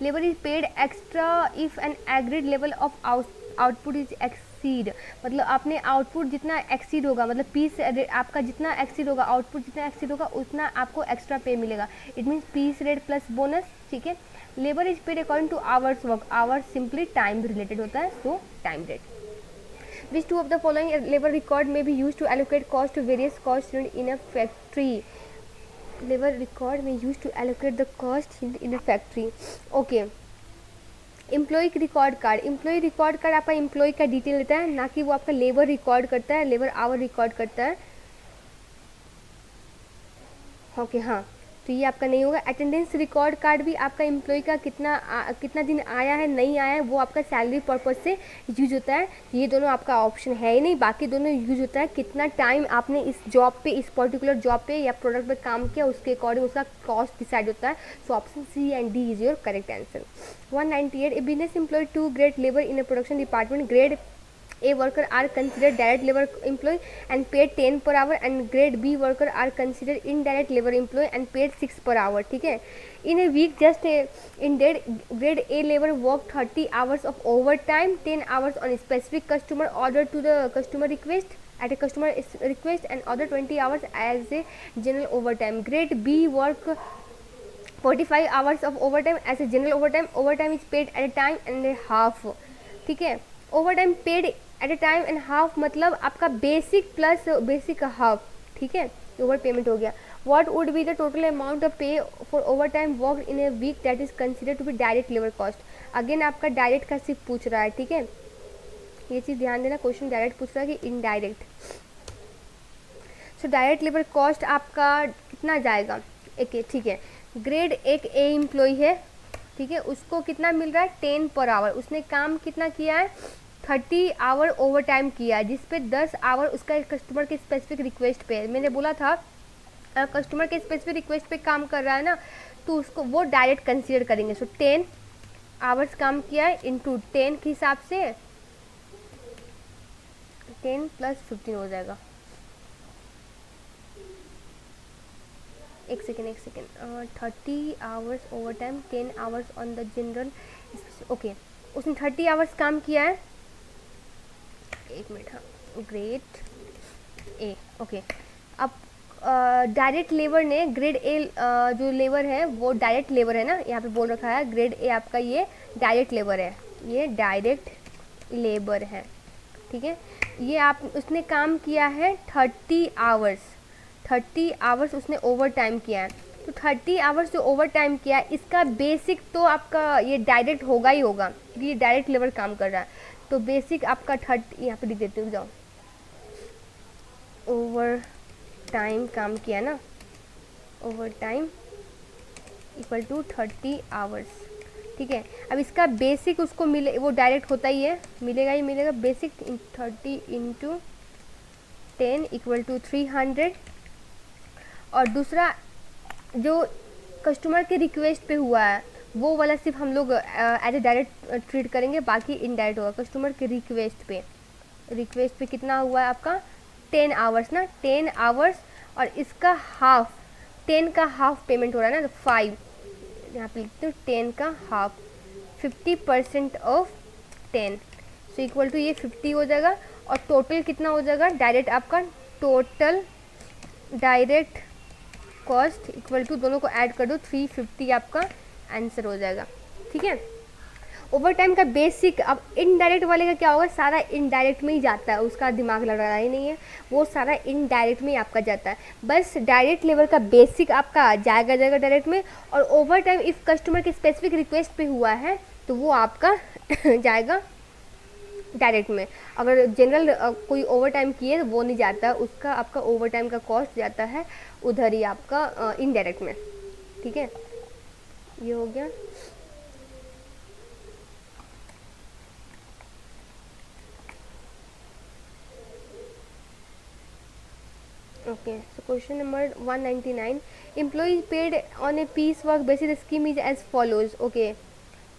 Labour is paid extra if N agreed level of output is exceed, मतलब आपने आउटपुट जितना एक्सीड होगा, मतलब पीस आपका जितना एक्सीड होगा, आउटपुट जितना एक्सीड होगा उतना आपको एक्स्ट्रा पे मिलेगा। It means piece rate plus bonus, ठीक है। Labour is paid according to hours work, hours simply time related होता है, so time rate. Which two of the following labor record may be used to allocate cost to various cost unit in a factory? Labor record may used to allocate the cost in a factory. Okay. Employ record card, employ record card आपका employ का detail देता है, ना कि वो आपका labour record करता है, लेबर आवर रिकॉर्ड करता है। ओके हाँ, तो ये आपका नहीं होगा। अटेंडेंस रिकॉर्ड कार्ड भी आपका एम्प्लॉय का कितना दिन आया है नहीं आया है, वो आपका सैलरी पर्पज से यूज होता है। ये दोनों आपका ऑप्शन है ही नहीं, बाकी दोनों यूज होता है कितना टाइम आपने इस जॉब पे, इस पर्टिकुलर जॉब पे या प्रोडक्ट पे काम किया, उसके अकॉर्डिंग उसका कॉस्ट डिसाइड होता है। So option C and D is your correct answer. 198, a business employ two grade labour in a production department, grade A worker are considered direct labor employee and paid 10 per hour, and grade B worker are considered indirect labor employee and paid 6 per hour. ठीक है. In a week, just in grade A labor work 30 hours of overtime, 10 hours on specific customer order to the customer request at a customer request, and other 20 hours as a general overtime. Grade B work 45 hours of overtime as a general overtime. Overtime is paid at a time and a half. ठीक है. Overtime paid at a time and half मतलब आपका basic plus basic half. ठीक है, over payment हो गया. What would be the total amount of pay for overtime work in a week that is considered to be direct labour cost. Again आपका direct का सिर्फ पूछ रहा है. ठीक है, ये चीज़ ध्यान देना, क्वेश्चन डायरेक्ट पूछ रहा है कि indirect. So direct labour cost आपका कितना जाएगा. एक ठीक है, ग्रेड एक ए एम्प्लॉय है. ठीक है, उसको कितना मिल रहा है 10 पर आवर. उसने काम कितना किया है 30 आवर ओवर टाइम किया है, जिसपे 10 आवर उसका कस्टमर के स्पेसिफिक रिक्वेस्ट पे है. मैंने बोला था कस्टमर के स्पेसिफिक रिक्वेस्ट पे काम कर रहा है ना, तो उसको वो डायरेक्ट कंसीडर करेंगे. सो 10 आवर्स काम किया है इंटू 10 के हिसाब से 10 + 15 हो जाएगा. एक second 30 hours over time, 10 hours on the general. Okay, उसने 30 आवर्स काम किया है. एक मिनट. हाँ, ग्रेड ए. ओके, अब डायरेक्ट लेबर ने ग्रेड ए जो लेबर है वो डायरेक्ट लेबर है ना, यहाँ पे बोल रखा है ग्रेड ए आपका ये डायरेक्ट लेबर है. ये डायरेक्ट लेबर है. ठीक है, ये आप उसने काम किया है 30 आवर्स उसने ओवर टाइम किया है. तो 30 आवर्स जो ओवर टाइम किया है इसका बेसिक तो आपका ये डायरेक्ट होगा ही होगा, क्योंकि ये डायरेक्ट लेबर काम कर रहा है. तो बेसिक आपका 30, यहाँ पे लिख देती हूँ, जाओ. ओवर टाइम काम किया ना, overtime equal to 30 hours. ठीक है, अब इसका बेसिक उसको मिले, वो डायरेक्ट होता ही है, मिलेगा ही मिलेगा. Basic 30 × 10 equal to 300. और दूसरा जो कस्टमर के रिक्वेस्ट पे हुआ है वो वाला सिर्फ हम लोग एज ए डायरेक्ट ट्रीट करेंगे, बाकी इनडायरेक्ट होगा. कस्टमर के रिक्वेस्ट पे कितना हुआ है आपका 10 आवर्स ना, 10 आवर्स, और इसका हाफ 10 का हाफ पेमेंट हो रहा है ना, तो 5 यहाँ पे लिखते हो 10 का half 50% of 10. So equal to ये 50 हो जाएगा. और टोटल कितना हो जाएगा डायरेक्ट आपका, total direct cost equal to दोनों को ऐड कर दो 350 आपका आंसर हो जाएगा. ठीक है, ओवर टाइम का बेसिक. अब इनडायरेक्ट वाले का क्या होगा, सारा इनडायरेक्ट में ही जाता है, उसका दिमाग लगाना ही नहीं है, वो सारा इनडायरेक्ट में ही आपका जाता है. बस डायरेक्ट लेबर का बेसिक आपका जाएगा डायरेक्ट में, और ओवर टाइम इफ कस्टमर के स्पेसिफिक रिक्वेस्ट पे हुआ है तो वो आपका जाएगा डायरेक्ट में. अगर जनरल कोई ओवर टाइम किए तो वो नहीं जाता, उसका आपका ओवर टाइम का कॉस्ट जाता है उधर ही आपका इनडायरेक्ट में. ठीक है, ये हो गया. Okay, so question number 199. Employee paid on a piecework basis. The scheme is as follows. Okay,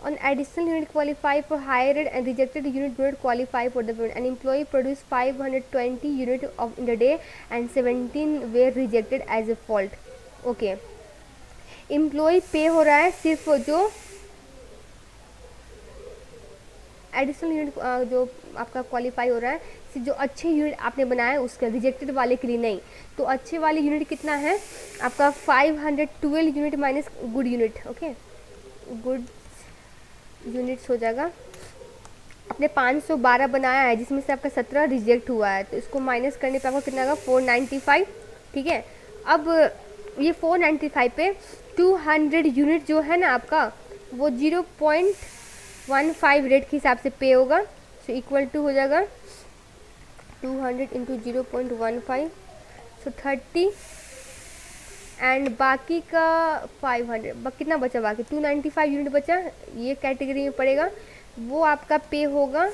on additional unit qualify for higher and rejected unit do not qualify for the payment. An employee produced 520 unit of in the day and 17 were rejected as a fault. Okay, employee पे हो रहा है सिर्फ जो additional unit जो आपका qualify हो रहा है, जो अच्छे यूनिट आपने बनाया है उसका, रिजेक्टेड वाले के लिए नहीं. तो अच्छे वाले यूनिट कितना है आपका 512 unit minus good unit. Okay, good units हो जाएगा. आपने 512 बनाया है जिसमें से आपका 17 रिजेक्ट हुआ है, तो इसको माइनस करने पे आपको कितना आएगा 495. ठीक है, अब ये 495 पे 200 यूनिट जो है ना आपका वो 0.15 रेट के हिसाब से पे होगा. सो इक्वल टू हो जाएगा 200 × 0.15, सो 30, एंड बाकी का 500. कितना बचा बाकी 295 यूनिट बचा, ये कैटेगरी में पड़ेगा. वो आपका पे होगा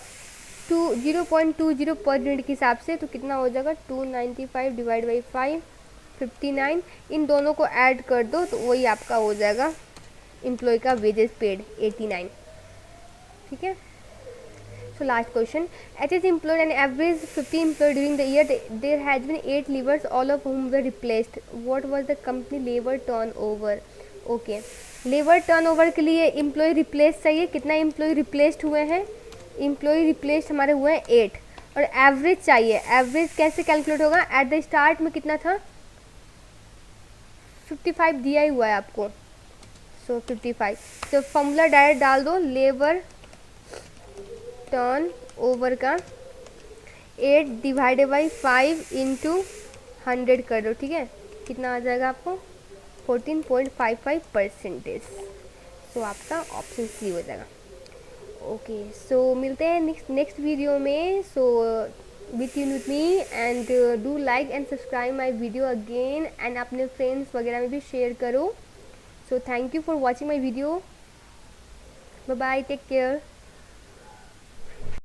0.20 पर यूनिट के हिसाब से. तो कितना हो जाएगा 295 डिवाइड बाई 5 59. इन दोनों को ऐड कर दो तो वही आपका हो जाएगा एम्प्लॉय का वेजेस पेड 89. ठीक है, सो So last question. HS employed an average 50 employees during the year. There has been 8 leavers, all of whom were replaced. What was the company labor turnover? Okay. Labour turnover के लिए employ replace चाहिए. कितना employ replaced हुए हैं? Employ replaced हमारे हुए हैं 8. और एवरेज चाहिए. एवरेज कैसे कैलकुलेट होगा? एट द स्टार्ट में कितना था? 55 दिया ही हुआ है आपको. सो 55. तो फॉर्मूला डायरेक्ट डाल दो. लेबर टर्न ओवर का 8 डिवाइडेड बाई 5 इंटू 100 कर दो. ठीक है, कितना आ जाएगा आपको? 14.55%. सो आपका ऑप्शन सी हो जाएगा. ओके, सो मिलते हैं नेक्स्ट वीडियो में. So with in with me and do like and subscribe my video again and अपने फ्रेंड्स वगैरह में भी शेयर करो. So thank you for watching my video. Bye bye, take care.